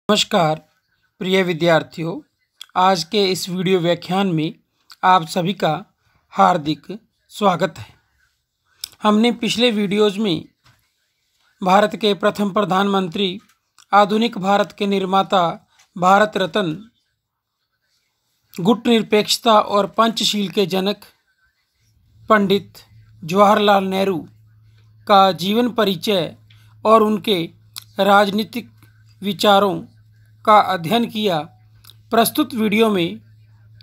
नमस्कार प्रिय विद्यार्थियों, आज के इस वीडियो व्याख्यान में आप सभी का हार्दिक स्वागत है। हमने पिछले वीडियोज़ में भारत के प्रथम प्रधानमंत्री, आधुनिक भारत के निर्माता, भारत रत्न, गुट निरपेक्षता और पंचशील के जनक पंडित जवाहरलाल नेहरू का जीवन परिचय और उनके राजनीतिक विचारों का अध्ययन किया। प्रस्तुत वीडियो में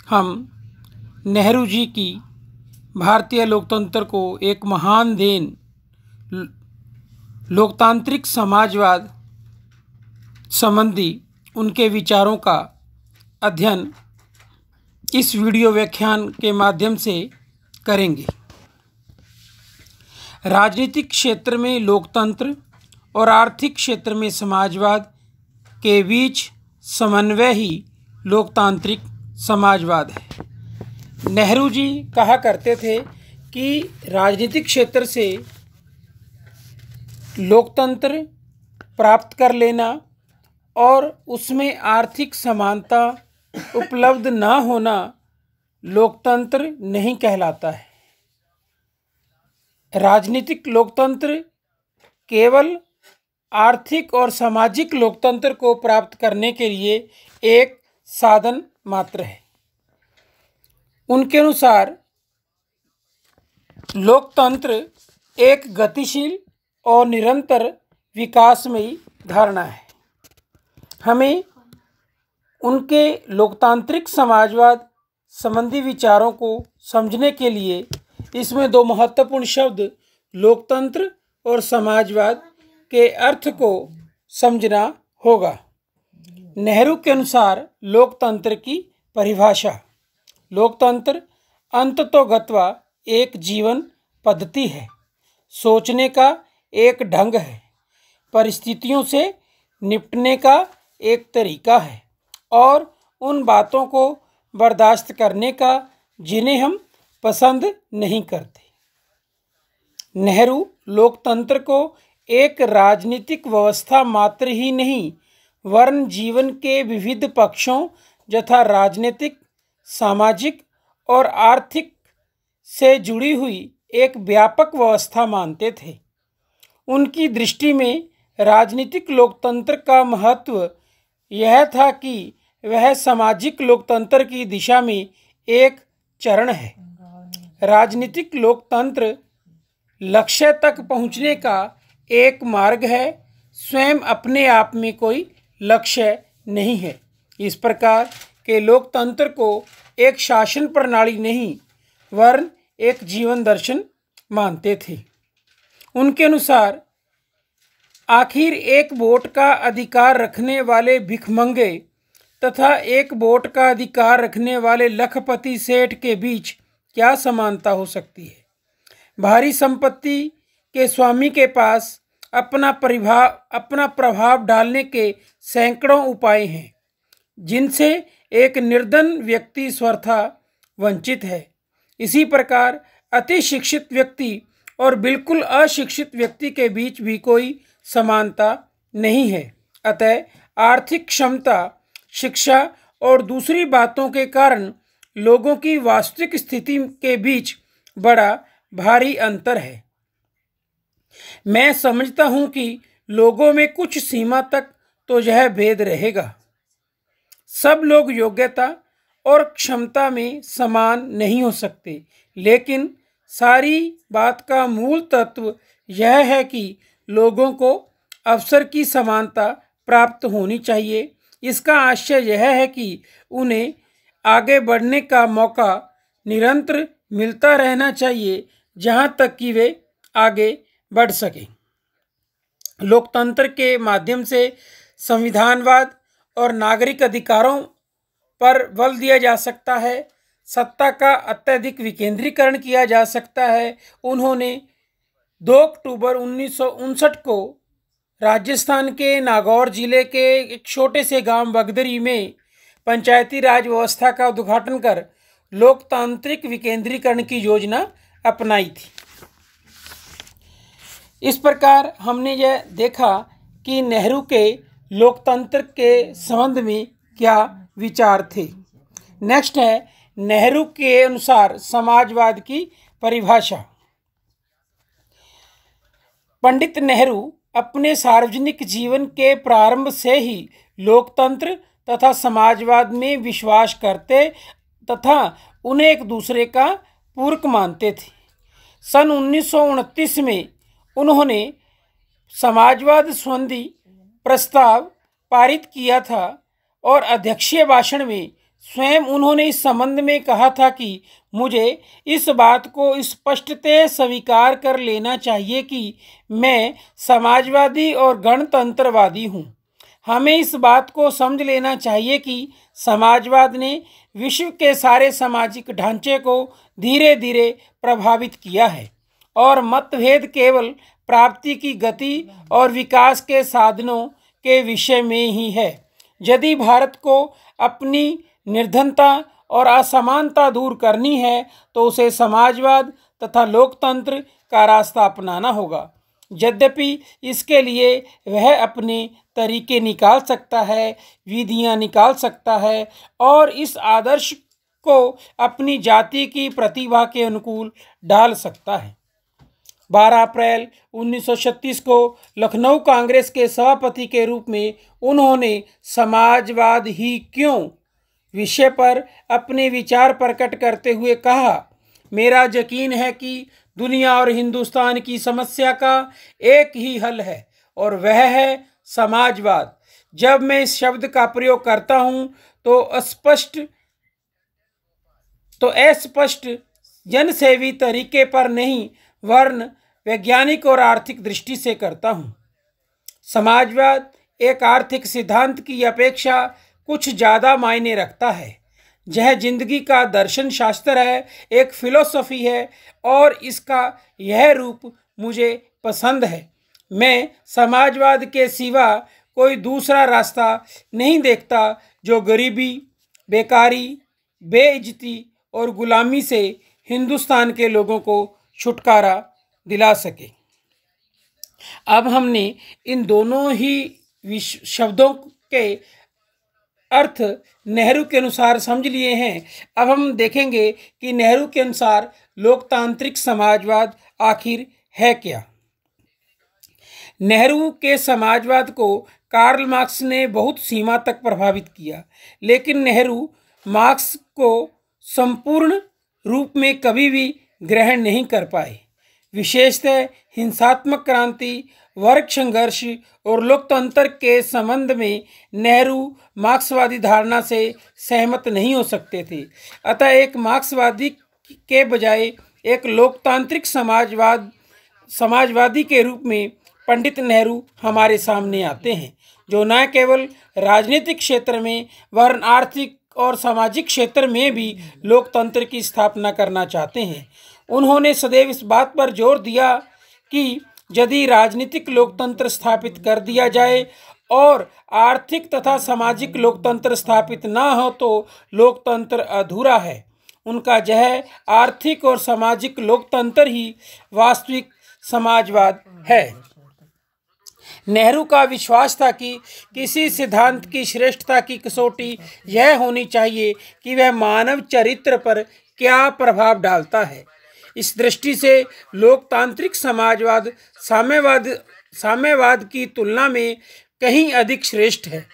हम नेहरू जी की भारतीय लोकतंत्र को एक महान देन, लोकतांत्रिक समाजवाद संबंधी उनके विचारों का अध्ययन इस वीडियो व्याख्यान के माध्यम से करेंगे। राजनीतिक क्षेत्र में लोकतंत्र और आर्थिक क्षेत्र में समाजवाद के बीच समन्वय ही लोकतांत्रिक समाजवाद है। नेहरू जी कहा करते थे कि राजनीतिक क्षेत्र से लोकतंत्र प्राप्त कर लेना और उसमें आर्थिक समानता उपलब्ध न होना लोकतंत्र नहीं कहलाता है। राजनीतिक लोकतंत्र केवल आर्थिक और सामाजिक लोकतंत्र को प्राप्त करने के लिए एक साधन मात्र है। उनके अनुसार लोकतंत्र एक गतिशील और निरंतर विकासमयी धारणा है। हमें उनके लोकतांत्रिक समाजवाद संबंधी विचारों को समझने के लिए इसमें दो महत्वपूर्ण शब्द लोकतंत्र और समाजवाद के अर्थ को समझना होगा। नेहरू के अनुसार लोकतंत्र की परिभाषा: लोकतंत्र अंततोगत्वा एक जीवन पद्धति है, सोचने का एक ढंग है, परिस्थितियों से निपटने का एक तरीका है और उन बातों को बर्दाश्त करने का जिन्हें हम पसंद नहीं करते। नेहरू लोकतंत्र को एक राजनीतिक व्यवस्था मात्र ही नहीं वरन जीवन के विविध पक्षों यथा राजनीतिक, सामाजिक और आर्थिक से जुड़ी हुई एक व्यापक व्यवस्था मानते थे। उनकी दृष्टि में राजनीतिक लोकतंत्र का महत्व यह था कि वह सामाजिक लोकतंत्र की दिशा में एक चरण है। राजनीतिक लोकतंत्र लक्ष्य तक पहुंचने का एक मार्ग है, स्वयं अपने आप में कोई लक्ष्य नहीं है। इस प्रकार के लोकतंत्र को एक शासन प्रणाली नहीं वरन एक जीवन दर्शन मानते थे। उनके अनुसार आखिर एक वोट का अधिकार रखने वाले भिखमंगे तथा एक वोट का अधिकार रखने वाले लखपति सेठ के बीच क्या समानता हो सकती है। भारी संपत्ति के स्वामी के पास अपना प्रभाव डालने के सैकड़ों उपाय हैं जिनसे एक निर्धन व्यक्ति स्वतः वंचित है। इसी प्रकार अति शिक्षित व्यक्ति और बिल्कुल अशिक्षित व्यक्ति के बीच भी कोई समानता नहीं है। अतः आर्थिक क्षमता, शिक्षा और दूसरी बातों के कारण लोगों की वास्तविक स्थिति के बीच बड़ा भारी अंतर है। मैं समझता हूं कि लोगों में कुछ सीमा तक तो यह भेद रहेगा। सब लोग योग्यता और क्षमता में समान नहीं हो सकते, लेकिन सारी बात का मूल तत्व यह है कि लोगों को अवसर की समानता प्राप्त होनी चाहिए। इसका आशय यह है कि उन्हें आगे बढ़ने का मौका निरंतर मिलता रहना चाहिए जहाँ तक कि वे आगे बढ़ सकें। लोकतंत्र के माध्यम से संविधानवाद और नागरिक अधिकारों पर बल दिया जा सकता है, सत्ता का अत्यधिक विकेंद्रीकरण किया जा सकता है। उन्होंने 2 अक्टूबर 1959 को राजस्थान के नागौर जिले के एक छोटे से गांव बगदरी में पंचायती राज व्यवस्था का उद्घाटन कर लोकतांत्रिक विकेंद्रीकरण की योजना अपनाई थी। इस प्रकार हमने यह देखा कि नेहरू के लोकतंत्र के संबंध में क्या विचार थे। नेक्स्ट है नेहरू के अनुसार समाजवाद की परिभाषा। पंडित नेहरू अपने सार्वजनिक जीवन के प्रारंभ से ही लोकतंत्र तथा समाजवाद में विश्वास करते तथा उन्हें एक दूसरे का पूरक मानते थे। सन 1929 में उन्होंने समाजवाद संबंधी प्रस्ताव पारित किया था और अध्यक्षीय भाषण में स्वयं उन्होंने इस संबंध में कहा था कि मुझे इस बात को स्पष्टतः स्वीकार कर लेना चाहिए कि मैं समाजवादी और गणतंत्रवादी हूँ। हमें इस बात को समझ लेना चाहिए कि समाजवाद ने विश्व के सारे सामाजिक ढांचे को धीरे धीरे प्रभावित किया है और मतभेद केवल प्राप्ति की गति और विकास के साधनों के विषय में ही है। यदि भारत को अपनी निर्धनता और असमानता दूर करनी है तो उसे समाजवाद तथा लोकतंत्र का रास्ता अपनाना होगा। यद्यपि इसके लिए वह अपने तरीके निकाल सकता है, विधियां निकाल सकता है और इस आदर्श को अपनी जाति की प्रतिभा के अनुकूल डाल सकता है। 12 अप्रैल 1936 को लखनऊ कांग्रेस के सभापति के रूप में उन्होंने समाजवाद ही क्यों विषय पर अपने विचार प्रकट करते हुए कहा, मेरा यकीन है कि दुनिया और हिंदुस्तान की समस्या का एक ही हल है और वह है समाजवाद। जब मैं इस शब्द का प्रयोग करता हूँ तो अस्पष्ट जनसेवी तरीके पर नहीं वरन वैज्ञानिक और आर्थिक दृष्टि से करता हूँ। समाजवाद एक आर्थिक सिद्धांत की अपेक्षा कुछ ज़्यादा मायने रखता है। यह जिंदगी का दर्शन शास्त्र है, एक फिलोसफी है और इसका यह रूप मुझे पसंद है। मैं समाजवाद के सिवा कोई दूसरा रास्ता नहीं देखता जो गरीबी, बेकारी, बेइज्जती और गुलामी से हिंदुस्तान के लोगों को छुटकारा दिला सके। अब हमने इन दोनों ही शब्दों के अर्थ नेहरू के अनुसार समझ लिए हैं। अब हम देखेंगे कि नेहरू के अनुसार लोकतांत्रिक समाजवाद आखिर है क्या। नेहरू के समाजवाद को कार्ल मार्क्स ने बहुत सीमा तक प्रभावित किया, लेकिन नेहरू मार्क्स को संपूर्ण रूप में कभी भी ग्रहण नहीं कर पाए। विशेषतः हिंसात्मक क्रांति, वर्ग संघर्ष और लोकतंत्र के संबंध में नेहरू मार्क्सवादी धारणा से सहमत नहीं हो सकते थे। अतः एक मार्क्सवादी के बजाय एक लोकतांत्रिक समाजवादी के रूप में पंडित नेहरू हमारे सामने आते हैं, जो न केवल राजनीतिक क्षेत्र में वरन आर्थिक और सामाजिक क्षेत्र में भी लोकतंत्र की स्थापना करना चाहते हैं। उन्होंने सदैव इस बात पर जोर दिया कि यदि राजनीतिक लोकतंत्र स्थापित कर दिया जाए और आर्थिक तथा सामाजिक लोकतंत्र स्थापित न हो तो लोकतंत्र अधूरा है। उनका यह आर्थिक और सामाजिक लोकतंत्र ही वास्तविक समाजवाद है। नेहरू का विश्वास था कि किसी सिद्धांत की श्रेष्ठता की कसौटी यह होनी चाहिए कि वह मानव चरित्र पर क्या प्रभाव डालता है। इस दृष्टि से लोकतांत्रिक समाजवाद साम्यवाद की तुलना में कहीं अधिक श्रेष्ठ है,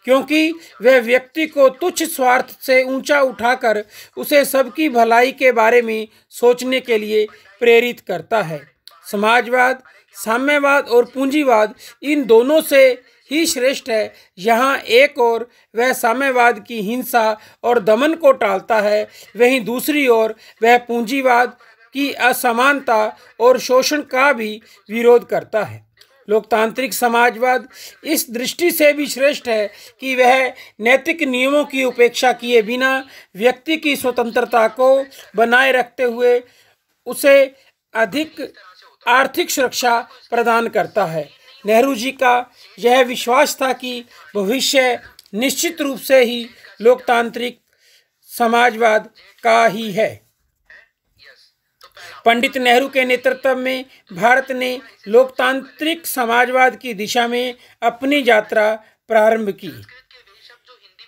क्योंकि वह व्यक्ति को तुच्छ स्वार्थ से ऊंचा उठाकर उसे सबकी भलाई के बारे में सोचने के लिए प्रेरित करता है। समाजवाद, साम्यवाद और पूंजीवाद इन दोनों से ही श्रेष्ठ है। यहाँ एक और वह साम्यवाद की हिंसा और दमन को टालता है, वहीं दूसरी ओर वह पूंजीवाद की असमानता और शोषण का भी विरोध करता है। लोकतांत्रिक समाजवाद इस दृष्टि से भी श्रेष्ठ है कि वह नैतिक नियमों की उपेक्षा किए बिना व्यक्ति की स्वतंत्रता को बनाए रखते हुए उसे अधिक आर्थिक सुरक्षा प्रदान करता है। नेहरू जी का यह विश्वास था कि भविष्य निश्चित रूप से ही लोकतांत्रिक समाजवाद का ही है। पंडित नेहरू के नेतृत्व में भारत ने लोकतांत्रिक समाजवाद की दिशा में अपनी यात्रा प्रारंभ की।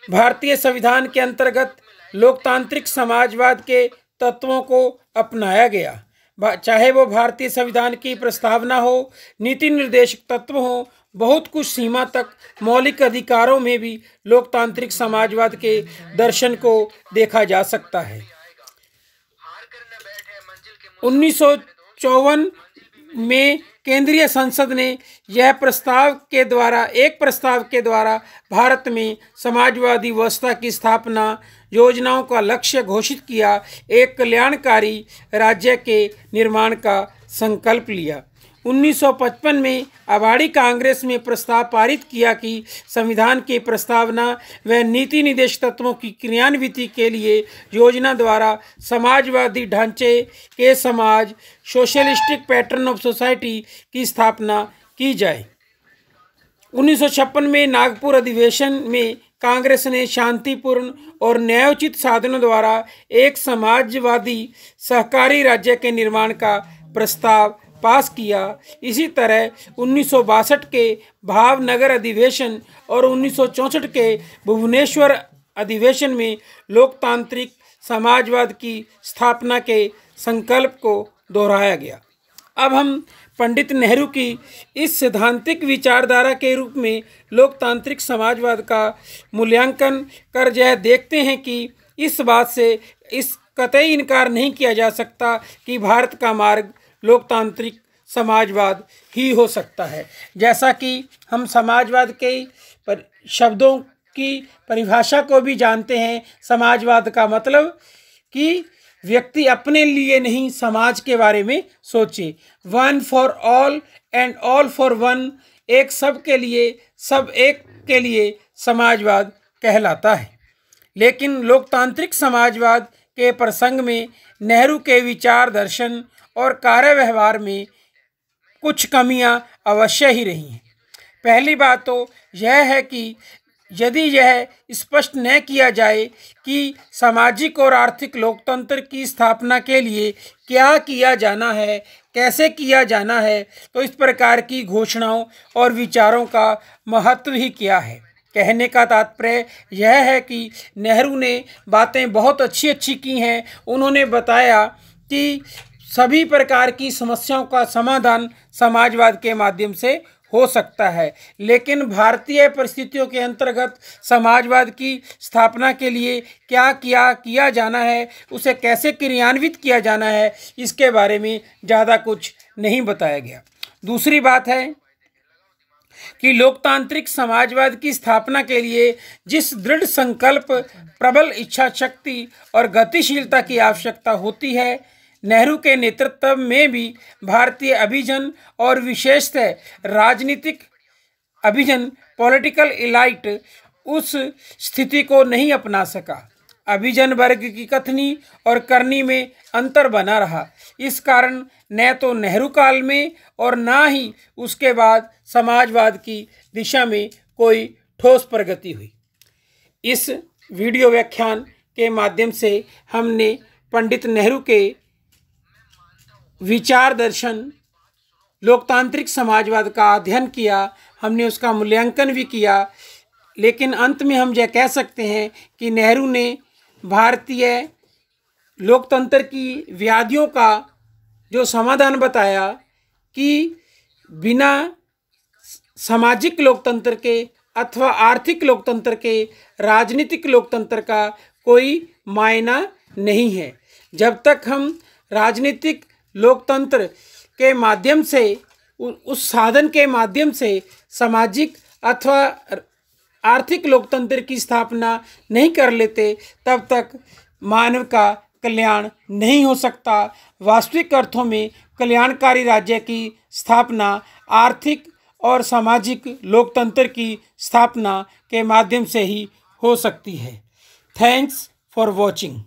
भारतीय संविधान के अंतर्गत लोकतांत्रिक समाजवाद के तत्वों को अपनाया गया, चाहे वो भारतीय संविधान की प्रस्तावना हो, नीति निर्देशक तत्व हो, बहुत कुछ सीमा तक मौलिक अधिकारों में भी लोकतांत्रिक समाजवाद के दर्शन को देखा जा सकता है। 1954 में केंद्रीय संसद ने एक प्रस्ताव के द्वारा भारत में समाजवादी व्यवस्था की स्थापना योजनाओं का लक्ष्य घोषित किया, एक कल्याणकारी राज्य के निर्माण का संकल्प लिया। 1955 में अवाड़ी कांग्रेस में प्रस्ताव पारित किया कि संविधान की प्रस्तावना व नीति निर्देश तत्वों की क्रियान्विति के लिए योजना द्वारा समाजवादी ढांचे के समाज सोशलिस्टिक पैटर्न ऑफ सोसाइटी की स्थापना की जाए। 1956 में नागपुर अधिवेशन में कांग्रेस ने शांतिपूर्ण और न्यायोचित साधनों द्वारा एक समाजवादी सहकारी राज्य के निर्माण का प्रस्ताव पास किया। इसी तरह 1962 के भावनगर अधिवेशन और 1964 के भुवनेश्वर अधिवेशन में लोकतांत्रिक समाजवाद की स्थापना के संकल्प को दोहराया गया। अब हम पंडित नेहरू की इस सैद्धांतिक विचारधारा के रूप में लोकतांत्रिक समाजवाद का मूल्यांकन कर यह देखते हैं कि इस बात से इस कतई इनकार नहीं किया जा सकता कि भारत का मार्ग लोकतांत्रिक समाजवाद ही हो सकता है। जैसा कि हम समाजवाद के शब्दों की परिभाषा को भी जानते हैं, समाजवाद का मतलब कि व्यक्ति अपने लिए नहीं समाज के बारे में सोचे। One for all and all for one, एक सब के लिए सब एक के लिए समाजवाद कहलाता है। लेकिन लोकतांत्रिक समाजवाद के प्रसंग में नेहरू के विचार दर्शन और कार्य व्यवहार में कुछ कमियां अवश्य ही रही हैं। पहली बात तो यह है कि यदि यह स्पष्ट न किया जाए कि सामाजिक और आर्थिक लोकतंत्र की स्थापना के लिए क्या किया जाना है, कैसे किया जाना है, तो इस प्रकार की घोषणाओं और विचारों का महत्व ही क्या है। कहने का तात्पर्य यह है कि नेहरू ने बातें बहुत अच्छी की हैं। उन्होंने बताया कि सभी प्रकार की समस्याओं का समाधान समाजवाद के माध्यम से हो सकता है, लेकिन भारतीय परिस्थितियों के अंतर्गत समाजवाद की स्थापना के लिए क्या किया जाना है, उसे कैसे क्रियान्वित किया जाना है, इसके बारे में ज़्यादा कुछ नहीं बताया गया। दूसरी बात है कि लोकतांत्रिक समाजवाद की स्थापना के लिए जिस दृढ़ संकल्प, प्रबल इच्छा शक्ति और गतिशीलता की आवश्यकता होती है, नेहरू के नेतृत्व में भी भारतीय अभिजन और विशेषतः राजनीतिक अभिजन पॉलिटिकल इलाइट उस स्थिति को नहीं अपना सका। अभिजन वर्ग की कथनी और करनी में अंतर बना रहा। इस कारण न तो नेहरू काल में और ना ही उसके बाद समाजवाद की दिशा में कोई ठोस प्रगति हुई। इस वीडियो व्याख्यान के माध्यम से हमने पंडित नेहरू के विचार दर्शन लोकतांत्रिक समाजवाद का अध्ययन किया, हमने उसका मूल्यांकन भी किया। लेकिन अंत में हम यह कह सकते हैं कि नेहरू ने भारतीय लोकतंत्र की व्याधियों का जो समाधान बताया कि बिना सामाजिक लोकतंत्र के अथवा आर्थिक लोकतंत्र के राजनीतिक लोकतंत्र का कोई मायना नहीं है। जब तक हम राजनीतिक लोकतंत्र के माध्यम से उस साधन के माध्यम से सामाजिक अथवा आर्थिक लोकतंत्र की स्थापना नहीं कर लेते, तब तक मानव का कल्याण नहीं हो सकता। वास्तविक अर्थों में कल्याणकारी राज्य की स्थापना आर्थिक और सामाजिक लोकतंत्र की स्थापना के माध्यम से ही हो सकती है। Thanks for watching.